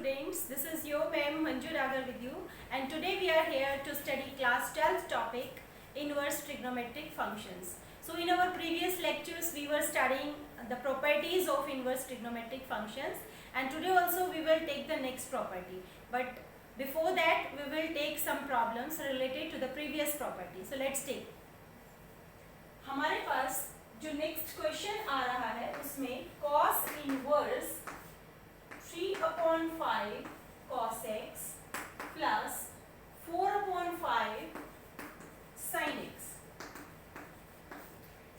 students, this is your ma'am Manju Ragar with you, and today we are here to study class 12th topic inverse trigonometric functions. So in our previous lectures we were studying the properties of inverse trigonometric functions, and today also we will take the next property, but before that we will take some problems related to the previous property. So let's take. हमारे पास जो next question आ रहा है उसमें cos inverse 3/5 cos x plus 4/5 sin x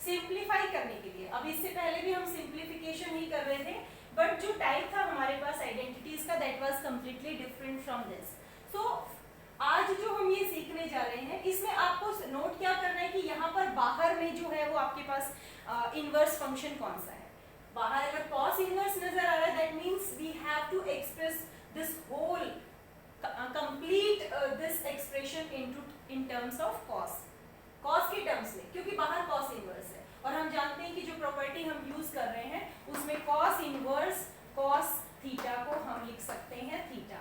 simplify करने के लिए। अब इससे पहले भी हम सिंप्लीफिकेशन ही कर रहे थे, बट जो टाइप था हमारे पास आइडेंटिटीज का that was completely different from this. So आज जो हम ये सीखने जा रहे हैं इसमें आपको नोट क्या करना है कि यहाँ पर बाहर में जो है वो आपके पास इनवर्स फंक्शन कौन सा है। बाहर अगर cos इनवर्स नजर आ रहा है that means we have to express this whole complete this expression in terms of cos के टर्म्स में, क्योंकि बाहर cos इनवर्स है और हम जानते हैं कि जो प्रॉपर्टी हम यूज कर रहे हैं उसमें cos इनवर्स cos थीटा को हम लिख सकते हैं थीटा।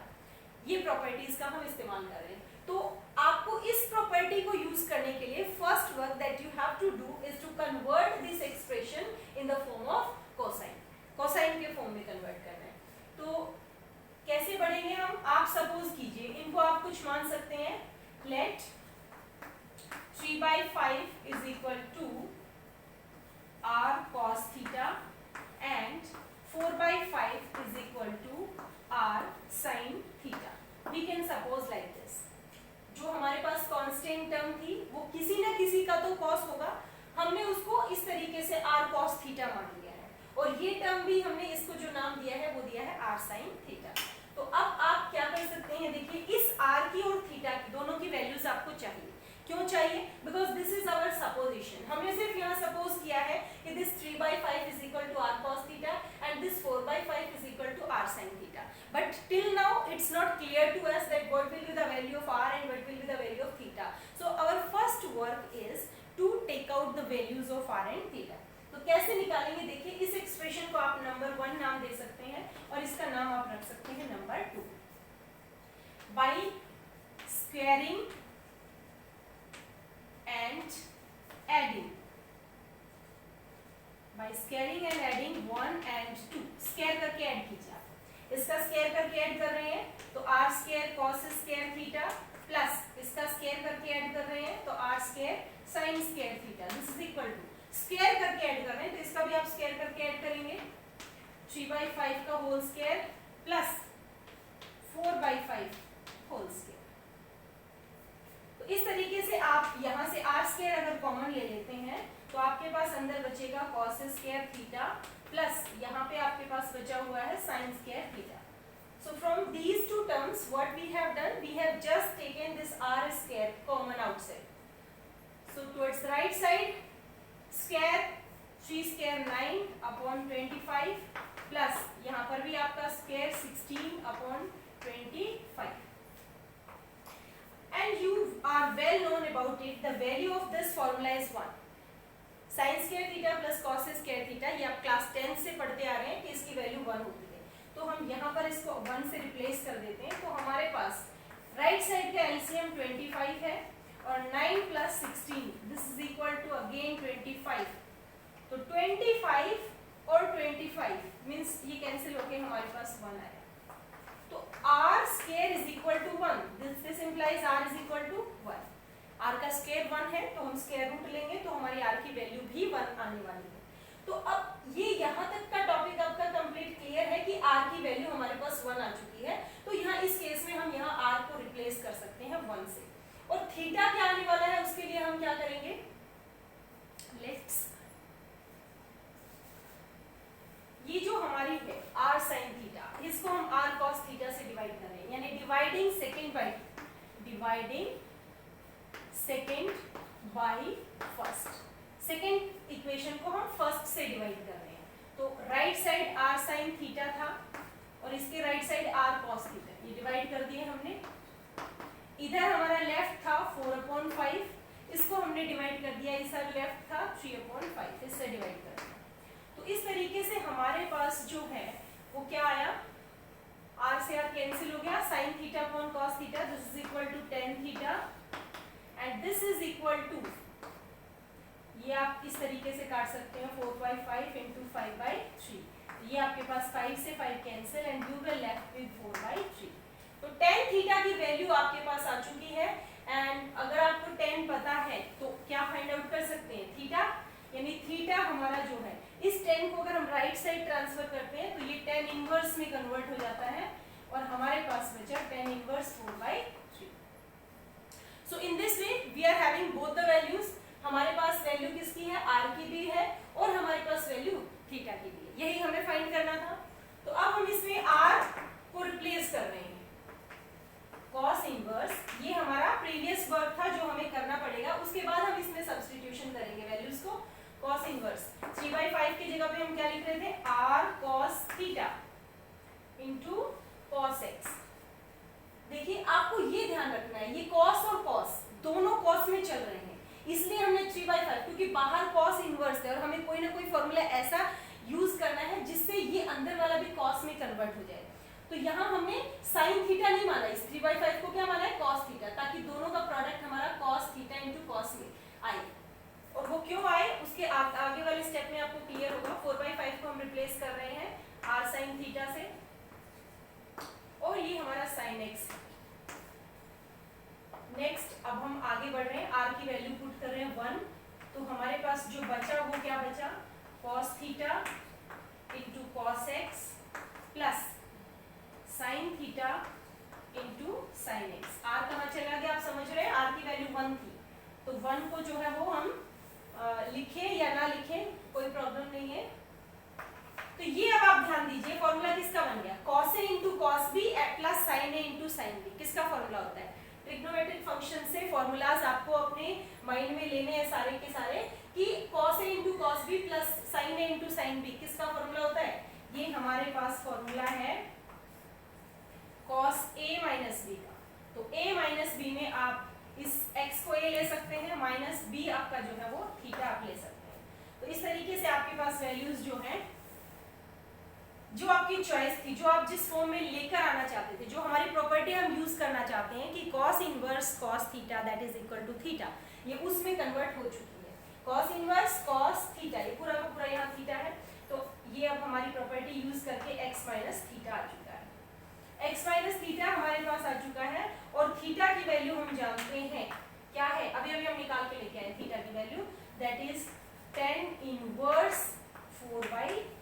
ये प्रॉपर्टीज का हम इस्तेमाल कर रहे हैं। तो आपको इस प्रॉपर्टी को यूज करने के लिए first work that you have to do is to convert this expression in the form of cosine के फॉर्म में कन्वर्ट करना है। तो कैसे बढ़ेंगे हम, आप सपोज कीजिए इनको आप कुछ मान सकते हैं। Let 3/5 is equal to r cos theta and 4/5 is equal to r sin theta. We can suppose like this. जो हमारे पास कांस्टेंट टर्म थी वो किसी ना किसी का तो cos होगा, हमने उसको इस तरीके से r cos थीटा मान लिया है, और ये टर्म भी हमने इसको जो नाम दिया है वो दिया है r sin थीटा। तो अब आप क्या कर सकते हैं, देखिए इस r की और थीटा की दोनों की वैल्यूज आपको चाहिए। क्यों चाहिए? Because this is our supposition. हमने सिर्फ यहाँ सपोज किया है कि this 3/5 is equal to r cos theta and this 4/5 is equal to r sin theta. But till now it's not clear to us that what will be the value of r and what will be the value of theta. So our first work is to take out the values of r and theta. तो कैसे निकालेंगे, देखिए इस expression को आप number 1 नाम दे सकते हैं और इसका नाम आप रख सकते हैं number 2। By squaring and adding, by squaring and adding 1 and 2, square करके ऐड कीजिए। आप इसका स्क्वायर करके ऐड कर रहे हैं तो r square cos square theta plus इसका स्क्वायर करके ऐड कर रहे हैं तो r square sin square theta, this is equal to square करके ऐड कर रहे हैं तो इसका भी आप स्क्वायर करके ऐड करेंगे 3/5 का whole square plus 4/5 whole square. तो इस तरीके से आप यहाँ से r स्क्वायर अगर कॉमन ले लेते हैं तो आपके पास अंदर बचेगा cos स्क्वायर थीटा प्लस यहाँ पे आपके पास बचा हुआ है sin square theta. So from these two terms what we have done, we have just taken this r square common outside. So towards the right side square 3 square 9/25 plus यहाँ पर भी आपका square 16/25। And you are well known about it. The value of this formula is 1. Sin square theta plus cos square theta, ये आप class 10 से पढ़ते आ रहे हैं कि इसकी वैल्यू 1 होती है। तो हम यहाँ पर इसको 1 से रिप्लेस कर देते हैं। तो हमारे पास राइट साइड का एलसीएम 25 है और 9 plus 16 this is equal to again 25। तो 25 और 25 मीन्स ये कैंसिल होके हमारे पास 1 आया। तो r square is equal to 1, this implies r is equal to 1। r का स्क्वायर 1 है तो हम स्क्वायर रूट लेंगे तो हमारी r की वैल्यू भी 1 आने वाली है। तो अब ये यहाँ तक का टॉपिक आपका कंप्लीट क्लियर है कि r की वैल्यू हमारे पास 1 आ चुकी है। तो यहाँ इस केस में हम यहाँ r को रिप्लेस कर सकते हैं 1 से, और थीटा क्या आने वाला है उसके लिए हम क्या करेंगे, लेट्स ये जो हमारी है r sin थीटा इसको हम r cos थीटा से डिवाइड कर रहे हैं, यानी dividing second by first. Second equation को हम फर्स्ट से डिवाइड कर रहे हैं। तो right side r sin theta था और इसके right side r cos theta, ये डिवाइड कर दिए हमने। इधर हमारा लेफ्ट था 4/5, इसको हमने डिवाइड कर दिया, इधर लेफ्ट था 3/5, इससे डिवाइड कर दिया। तो इस तरीके से हमारे पास जो है वो क्या आया, r से r कैंसिल हो गया, sin theta upon cos theta, this is equal to tan theta and this is equal to, ये आप इस तरीके से काट सकते हैं 4/5 इंटू 5/3, ये आपके पास 5 से 5 cancel and you will left with 4/3। तो tan थीटा की वैल्यू आपके पास आ चुकी है एंड अगर आपको tan पता है तो क्या फाइंड आउट कर सकते हैं, थीटा, यानी थीटा हमारा जो है, इस tan को अगर हम राइट साइड ट्रांसफर करते हैं तो ये tan इनवर्स में कन्वर्ट हो जाता है और हमारे पास बचा tan inverse 4/3। So in this way we are having both the values, हमारे पास वैल्यू किसकी है, r की भी है और हमारे पास वैल्यू थीटा की भी है, यही हमें फाइंड करना था। तो अब हम इसमें r को रिप्लेस कर रहे हैं, cos इनवर्स, ये हमारा प्रीवियस वर्क था जो हमें करना पड़ेगा, उसके बाद हम इसमें सब्स्टिट्यूशन करेंगे वैल्यूज को। cos इनवर्स 3/5 की जगह पे हम क्या लिख रहे थे, r cos theta into cos x। देखिए आपको ये ध्यान रखना है, ये cos और cos दोनों cos में चल रहे हैं, इसलिए हमने 3/5, क्योंकि बाहर cos इनवर्स है और हमें कोई ना कोई फॉर्मूला ऐसा यूज करना है जिससे ये अंदर वाला भी cos में कन्वर्ट हो जाए। तो यहाँ हमने sin थीटा नहीं माना, इस 3/5 को क्या माना है, cos थीटा, ताकि दोनों का प्रोडक्ट हमारा cos थीटा इंटू cos में आए। और वो क्यों आए उसके आगे वाले स्टेप में आपको क्लियर होगा। 4/5 को हम रिप्लेस कर रहे हैं r sin थीटा से और ये हमारा sin x। नेक्स्ट अब हम आगे बढ़ रहे हैं, r की वैल्यू पुट कर रहे हैं 1, तो हमारे पास जो बचा वो क्या बचा, cos theta into cos x plus sin theta into sin x। r कहाँ चला गया आप समझ रहे हैं, r की वैल्यू 1 थी, तो 1 को जो है वो हम लिखे या ना लिखे कोई प्रॉब्लम नहीं है। तो ये अब आप ध्यान दीजिए, फॉर्मूला किसका बन गया, cos a into cos b plus sin a into sin b, किसका फॉर्मूला होता है, ट्रिग्नोमेट्रिक फंक्शन से फॉर्मूलाज आपको अपने माइंड में लेने हैं सारे के सारे, कि cos a into cos b plus sin a into sin b किसका फॉर्मूला होता है, ये हमारे पास फॉर्मूला है cos a माइनस b का। तो a माइनस b में आप इस x को a ले सकते हैं, माइनस b आपका जो है वो थीटा आप ले सकते हैं। तो इस तरीके से आपके पास वैल्यूज जो हैं, जो आपकी चॉइस थी, जो आप जिस फॉर्म में लेकर आना चाहते थे, जो हमारी प्रॉपर्टी हम यूज करना चाहते हैं कि cos inverse cos theta that is equal to theta, ये उसमें कन्वर्ट हो चुकी है। cos इनवर्स cos थीटा, ये पूरा का पूरा यहाँ थीटा है, तो ये अब हमारी प्रॉपर्टी यूज करके x माइनस थीटा आ चुका है। x माइनस थीटा हमारे पास आ चुका है और थीटा की वैल्यू हम जानते हैं क्या है, अभी अभी हम निकाल के लेके आए थीटा की value, that is tan inverse 4/3।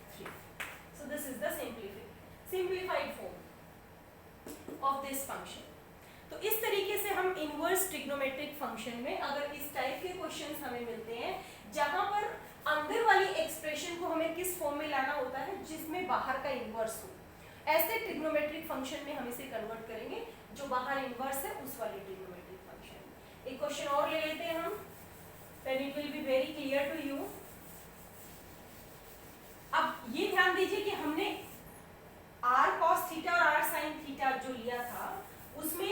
So this is the simplified form of this function। तो इस तरीके से हम इनवर्स ट्रिग्नोमेट्रिक फंक्शन में अगर इस टाइप के क्वेश्चंस हमें मिलते हैं जहां पर अंदर वाली एक्सप्रेशन को हमें किस फॉर्म में लाना होता है जिसमें बाहर का इनवर्स हो, ऐसे ट्रिग्नोमेट्रिक फंक्शन में हम इसे कन्वर्ट करेंगे, जो बाहर इनवर्स है उस वाले ट्रिग्नोमेट्रिक फंक्शन। एक क्वेश्चन और ले लेते हैं हम, then it will be very clear to you। अब ये ध्यान दीजिए कि हमने r cos थीटा और r sin थीटा जो लिया था उसमें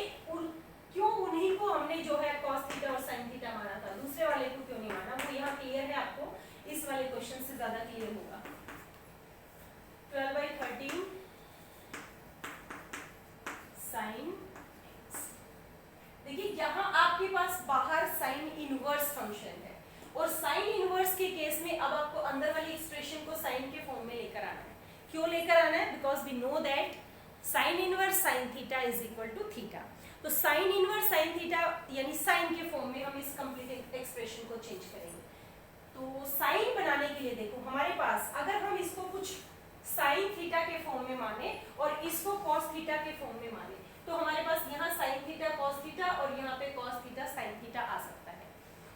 क्यों उन्हीं को हमने जो है cos थीटा और sin थीटा माना था, दूसरे वाले को क्यों नहीं माना, वो यहाँ क्लियर है, आपको इस वाले क्वेश्चन से ज्यादा क्लियर होगा। 12/13 sin x, देखिए यहाँ आपके पास बाहर sin इनवर्स फंक्शन है और साइन इनवर्स के केस में अब आपको अंदर वाली एक्सप्रेशन को साइन के फॉर्म में लेकर आना है। क्यों लेकर आना है, because we know that sine inverse sine theta is equal to theta. तो साइन इनवर्स साइन थीटा यानी साइन के फॉर्म में हम इस कंप्लीट एक्सप्रेशन को चेंज करेंगे। तो साइन बनाने के लिए देखो हमारे पास, अगर हम इसको कुछ साइन थीटा के फॉर्म में माने और इसको कॉस थीटा के फॉर्म में माने, तो हमारे पास यहाँ साइन थीटा कॉस थीटा और यहाँ पे कॉस थीटा साइन थीटा आ सकता है,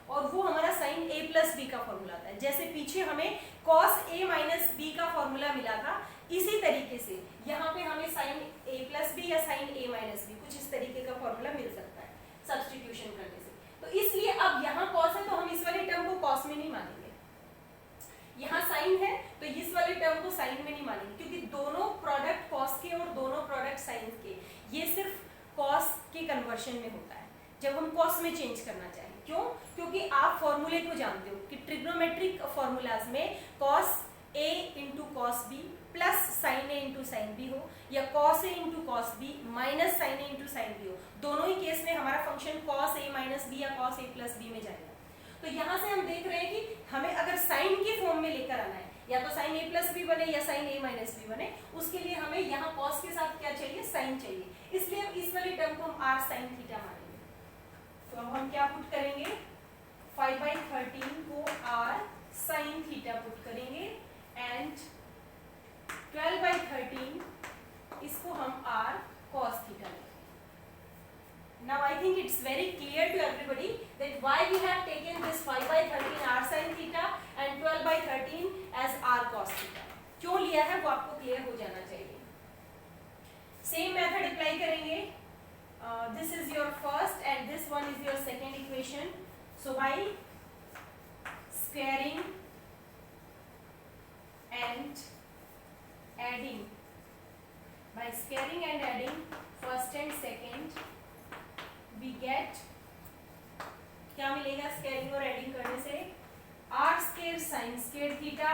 और वो हमारा साइन a प्लस बी का फॉर्मूला था। जैसे पीछे हमें cos a माइनस बी का फॉर्मूला मिला था, इसी तरीके से यहाँ पे हमें साइन a प्लस बी या साइन a माइनस बी कुछ इस तरीके का फॉर्मूला मिल सकता है सब्स्टिट्यूशन करने से। तो इसलिए अब यहाँ cos है तो हम इस वाले टर्म को cos में नहीं मानेंगे, यहाँ साइन है तो इस वाले टर्म को साइन में नहीं मानेंगे, क्योंकि दोनों प्रोडक्ट cos के और दोनों प्रोडक्ट साइन के, ये सिर्फ cos के कन्वर्शन में होता है जब हम cos में चेंज करना चाहें। क्यों? क्योंकि आप फॉर्मूले को जानते हो कि ट्रिग्नोमेट्रिक फॉर्मूलाज में cos a into cos b plus sine A into sine B हो, या cos A into cos B minus sine A into sine B हो, दोनों ही केस में हमारा फंक्शन कॉस ए माइनस बी या कॉस ए प्लस बी में जाएगा। तो यहाँ से हम देख रहे हैं कि हमें अगर साइन के फॉर्म में लेकर आना है, या तो साइन ए प्लस बी बने या साइन ए माइनस बी बने, उसके लिए हमें यहाँ कॉस के साथ क्या चाहिए, साइन चाहिए, इसलिए अब इस वाली टर्म को हम आर साइन थीटा मानेंगे। तो अब हम क्या पुट करेंगे, 5/13 को आर साइन थीटा पुट करेंगे एंड 12/13 इसको हम आर कॉस थीटा लेंगे। Now I think it's very clear to everybody that why we have taken this 5/13 r sin theta and 12/13 as r cos theta. क्यों लिया है वो आपको क्लियर हो जाना चाहिए। सेम मेथड अप्लाई करेंगे। This is your first and this one is your second equation. So by squaring and adding, first and second we get, क्या मिलेगा स्क्वायरिंग और एडिंग करने से, R square sine square theta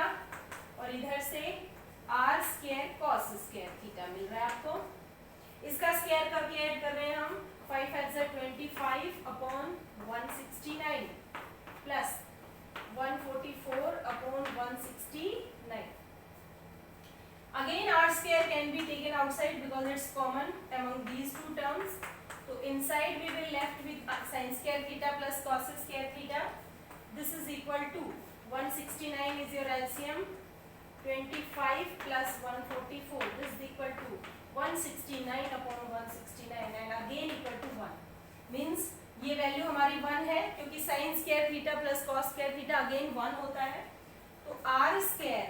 और इधर से R square cos square theta मिल रहा है आपको। इसका स्क्वायर करके ऐड कर रहे हैं हम, 5 × 25 upon 169 plus 144 upon 169। Again r square can be taken outside because it's common among these two terms. So inside we will left with sin square theta plus cos square theta. This is equal to 169 is your LCM, 25 plus 144. This is equal to 169 upon 169 and again equal to 1. Means ये value हमारी 1 है क्योंकि sin square theta plus cos square theta again 1 होता है। तो r square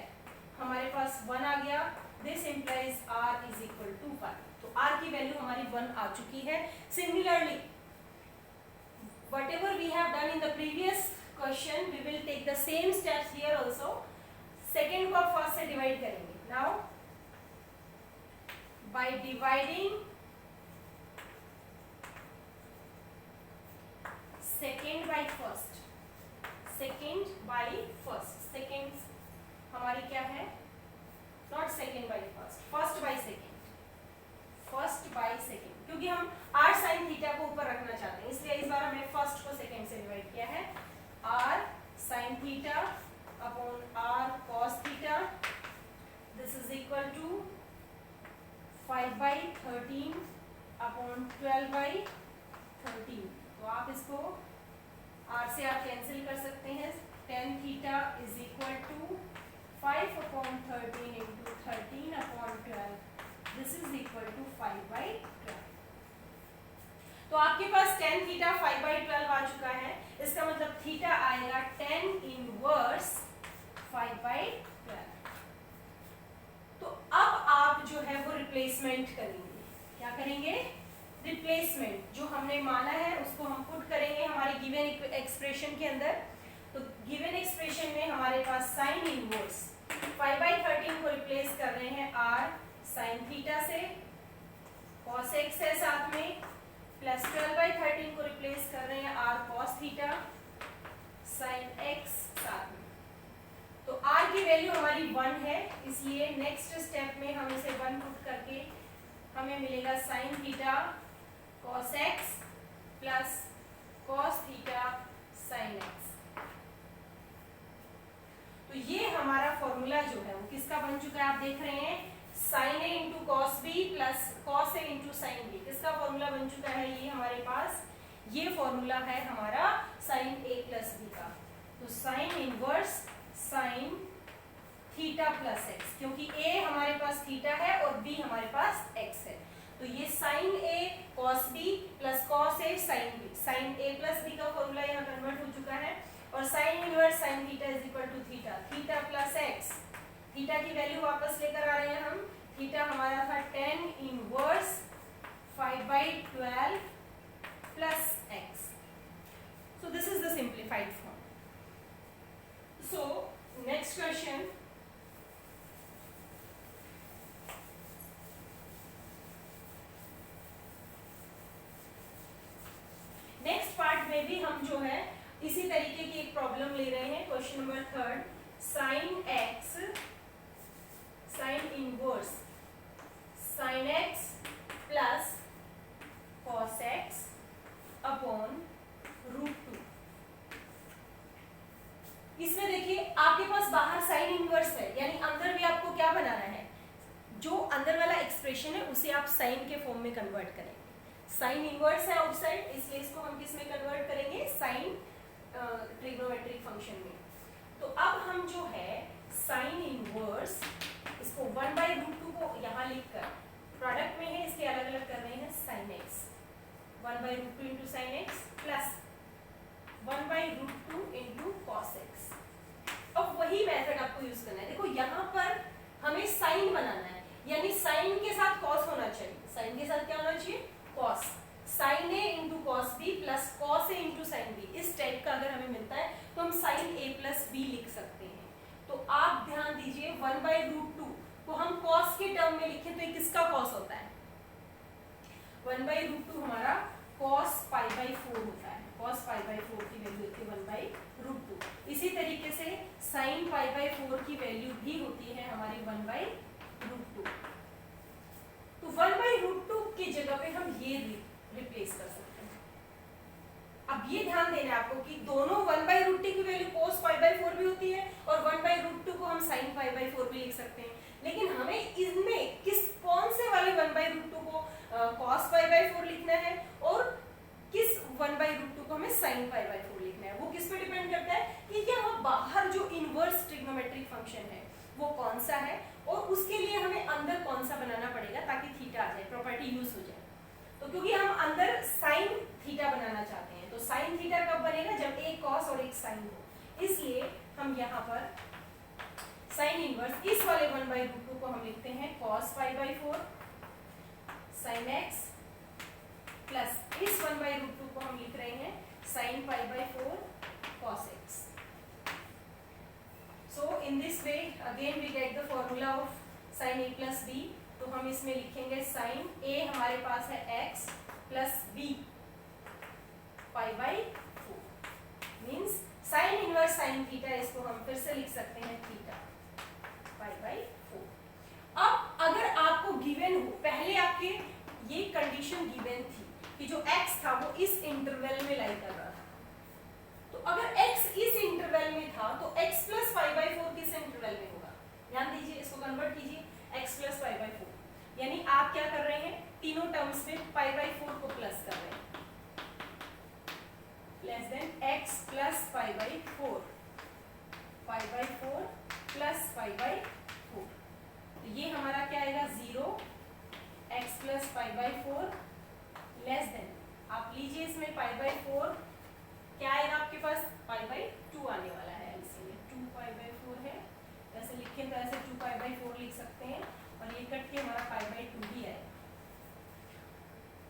हमारे पास 1 आ गया। This implies r is equal to 1. तो r की वैल्यू हमारी 1 आ चुकी है। Similarly, whatever we have done in the previous question, we will take the same steps here also. Second को फर्स्ट से डिवाइड करेंगे। Now, by dividing second by first, second हमारी क्या है, not second by first, first by second, क्योंकि हम are sine theta को ऊपर रखना चाहते हैं, इसलिए इस बार हमने फर्स्ट को सेकेंड से डिवाइड किया है। R sine theta upon r cos theta, this is equal to 5/13 upon 12/13। तो आप इसको आर से आप कैंसिल कर सकते हैं। tan theta is equal to 5/13 into 13/12. This is equal to 5/12. तो आपके पास tan थीटा 5/12 आ चुका है। इसका मतलब थीटा आएगा tan इनवर्स 5/12। तो अब आप जो है वो रिप्लेसमेंट करेंगे। क्या करेंगे? रिप्लेसमेंट। जो हमने माना है उसको हम पुट करेंगे हमारे गिवन एक्सप्रेशन के अंदर। तो गिवन एक्सप्रेशन में हमारे पास साइन इनवर्स 5/13 को रिप्लेस कर रहे हैं r साइन थीटा से, cos x है साथ में, प्लस 12/13 को रिप्लेस कर रहे हैं r cos theta sine x साथ में। तो r की वैल्यू हमारी 1 है, इसलिए नेक्स्ट स्टेप में हम इसे 1 पुट करके हमें मिलेगा sine theta cos x plus cos theta sine x। तो ये हमारा फॉर्मूला जो है वो किसका बन चुका है, आप देख रहे हैं, sine A into cos B plus cos A into sine B. किसका फॉर्मूला बन चुका है ये हमारे पास, ये फॉर्मूला है हमारा साइन ए प्लस बी का। तो sine inverse sine theta plus x, क्योंकि ए हमारे पास थीटा है और बी हमारे पास एक्स है, तो ये sine a cos B plus cos a sine b, sine a plus b का फॉर्मूला यहाँ कन्वर्ट हो चुका है। और sine inverse sine theta is equal to theta, theta plus x, theta की वैल्यू वापस लेकर आ रहे हैं हम। थीटा हमारा था tan inverse 5/12 plus x. So this is the simplified form. So next question, next part में भी हम जो है इसी तरीके की एक प्रॉब्लम ले रहे हैं। Question number 3, sine sine inverse sine x plus cos x upon √2। इसमें देखिए आपके पास बाहर साइन इनवर्स है, यानी अंदर भी आपको क्या बनाना है, जो अंदर वाला एक्सप्रेशन है उसे आप साइन के फॉर्म में कन्वर्ट करेंगे। साइन इनवर्स है आउटसाइड, इसलिए इसको हम किस में कन्वर्ट करेंगे, साइन ट्रिग्नोमेट्रिक फंक्शन में। तो अब हम जो है साइन इनवर्स इसको 1/√2 को यहाँ लिखकर प्रोडक्ट में है इसलिए अलग अलग कर रहे हैं, sine x 1/√2 into sine x plus 1/√2 into cos x. अब वही मेथड आपको यूज करना है। देखो यहाँ पर हमें साइन बनाना है, यानी साइन के साथ कॉस होना चाहिए। साइन के साथ क्या होना चाहिए, cos. Sine A into cos B plus cos A into sine B, इस टाइप का अगर हमें मिलता है तो हम साइन ए प्लस बी लिख सकते हैं। तो आप ध्यान दीजिए 1/√2 को हम कॉस के टर्म में लिखें तो ये किसका कॉस होता है, 1/√2 हमारा कॉस π/4 होता है। कॉस π/4 की वैल्यू होती है 1/√2। इसी तरीके से साइन π/4 की वैल्यू भी होती है हमारी 1/√2। तो 1/√2 की जगह पे हम ये रिप्लेस कर सकते हैं। अब ये ध्यान देना है आपको कि दोनों 1/√2 की वैल्यू cos π/4 भी होती है और 1/√2 को हम sin π/4 भी लिख सकते हैं। लेकिन हमें इनमें कौन से वाले 1/√2 को cos π/4 लिखना है और किस 1/√2 को हमें sin π/4 लिखना है, वो किस पे डिपेंड करता है कि यहाँ बाहर जो इनवर्स ट्रिग्नोमेट्रिक फंक्शन है वो कौन सा है और उसके लिए हमें अंदर कौन सा बनाना पड़ेगा ताकि थीटा आ जाए, प्रॉपर्टी यूज हो जाए। तो क्योंकि हम अंदर साइन थीटा बनाना चाहते हैं, तो साइन थीटा कब बनेगा, जब एक कॉस और एक साइन हो। इसलिए हम यहाँ पर साइन इनवर्स इस वाले 1/√2 को हम लिखते हैं cos π/4 sin x प्लस इस 1/√2 को हम लिख रहे हैं sin π/4 cos x। So in this way again we get the formula of sin a plus b। तो हम इसमें लिखेंगे sin a हमारे पास है x plus b π/4 means sin inverse sin theta, इसको हम फिर से लिख सकते हैं थीटा π/4। अब अगर आपको गिवन हो, पहले आपके ये कंडीशन गिवन थी कि जो x था वो इस इंटरवल में लाई कर रहा था, तो अगर x इस इंटरवल में था तो x प्लस π/4 किस इंटरवल में होगा, ध्यान दीजिए, इसको कन्वर्ट कीजिए x प्लस π/4, यानी आप क्या कर रहे हैं, तीनों टर्म्स में π/4 को प्लस कर रहे हैं, less than x plus π/4 π/4 plus π/4। तो ये हमारा क्या आएगा 0 x प्लस π/4 लेस देन, आप लीजिए इसमें π/4 क्या आएगा आपके पास, π/2 आने वाला है, इसीलिए 2 π/4 है, ऐसे लिखें तो ऐसे 2 π/4 लिख सकते हैं और ये कट के हमारा π/2 ही आएगा।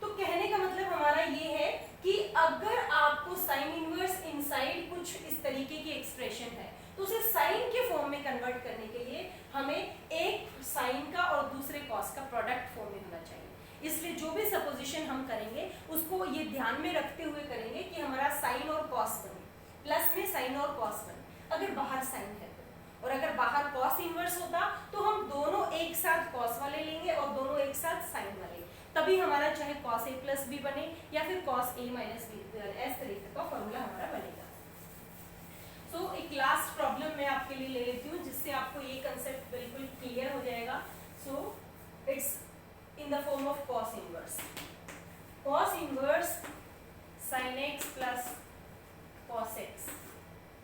तो कहने का मतलब हमारा ये है कि अगर आपको साइन इनवर्स इनसाइड कुछ इस तरीके की एक्सप्रेशन है तो उसे साइन के फॉर्म में कन्वर्ट करने के लिए हमें एक साइन का और दूसरे कॉस का प्रोडक्ट फॉर्म में होना चाहिए। इसलिए जो भी सपोजिशन हम करेंगे उसको ये ध्यान में रखते हुए करेंगे कि हमारा साइन और कॉस बने, प्लस में साइन और कॉस बने अगर बाहर साइन है तो, और अगर बाहर कॉस इनवर्स होता तो हम दोनों एक साथ कॉस वाले लेंगे और दोनों एक साथ साइन वाले, तभी हमारा चाहे cos a प्लस बी बने या फिर cos a माइनस बी, इस तरीके का फॉर्मूला हमारा बनेगा। सो एक लास्ट प्रॉब्लम मैं आपके लिए ले लेती हूँ जिससे आपको ये कंसेप्ट बिल्कुल क्लियर हो जाएगा। So it's in the form of cos inverse. cos inverse sin x plus cos x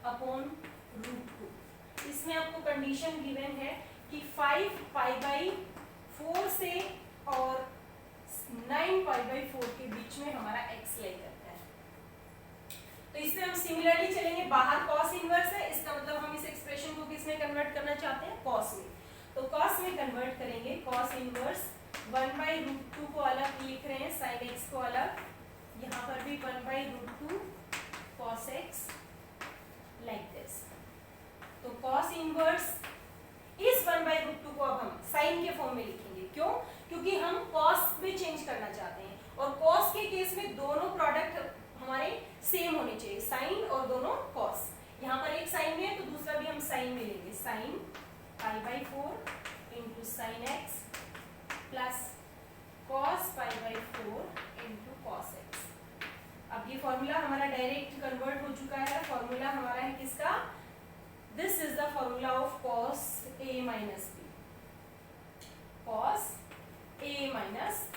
upon √2। इसमें आपको कंडीशन गिवन है कि 5 π/4 से और 9 π/4 के बीच में हमारा x लाई करता है। तो इसमें हम सिमिलरली चलेंगे, बाहर cos इनवर्स है, इसका मतलब हम इस एक्सप्रेशन को किस में कन्वर्ट करना चाहते हैं, cos में। तो cos में कन्वर्ट करेंगे, cos इनवर्स 1/√2 को अलग लिख रहे हैं, sin x को अलग, यहाँ पर भी 1/√2 cos x लाइक दिस। तो cos इनवर्स इस 1/√2 को अब हम साइन के फॉर्म में लिखेंगे, क्यों, क्योंकि हम cos में चेंज करना चाहते हैं और cos के केस में दोनों प्रोडक्ट हमारे सेम होने चाहिए, साइन और दोनों cos। यहाँ पर एक साइन में है तो दूसरा भी हम साइन में लेंगे, sine π/4 into sine x plus cos pi by 4 into cos x. अब ये फॉर्मूला हमारा डायरेक्ट कन्वर्ट हो चुका है। फॉर्मूला हमारा है किसका? This is the formula of cos A minus b, cos A minus.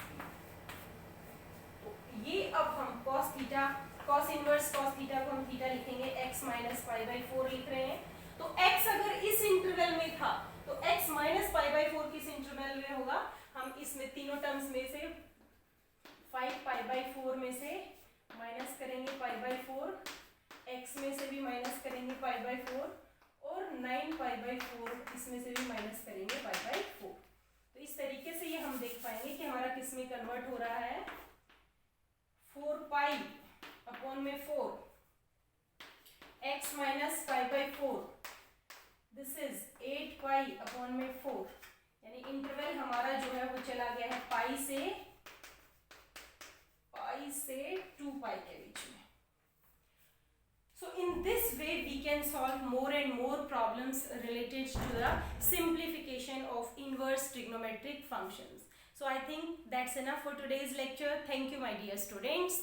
तो ये अब हम cos theta, cos inverse cos theta को हम थीटा लिखेंगे, एक्स माइनस पाई बाई 4 लिख रहे हैं। तो x अगर इस इंटरवल में था तो x माइनस पाई बाई 4 किस इंटरवल में होगा? हम इसमें तीनों टर्म्स में से 5 पाई बाई 4 में से माइनस करेंगे पाई बाई 4, x में से भी माइनस करेंगे पाई बाई 4 और 9 पाई बाई 4 इसमें से भी माइनस करेंगे पाई बाई 4। तो इस तरीके से ये हम देख पाएंगे कि हमारा किस में कन्वर्ट हो रहा है, 4 पाई अपॉन में 4 x minus pi by 4, this is 8 pi upon में 4, यानी इंटरवल हमारा जो है वो चला गया है पाई से 2 पाई के बीच में। So in this way we can solve more and more problems related to the simplification of inverse trigonometric functions. So I think that's enough for today's lecture. Thank you my dear students.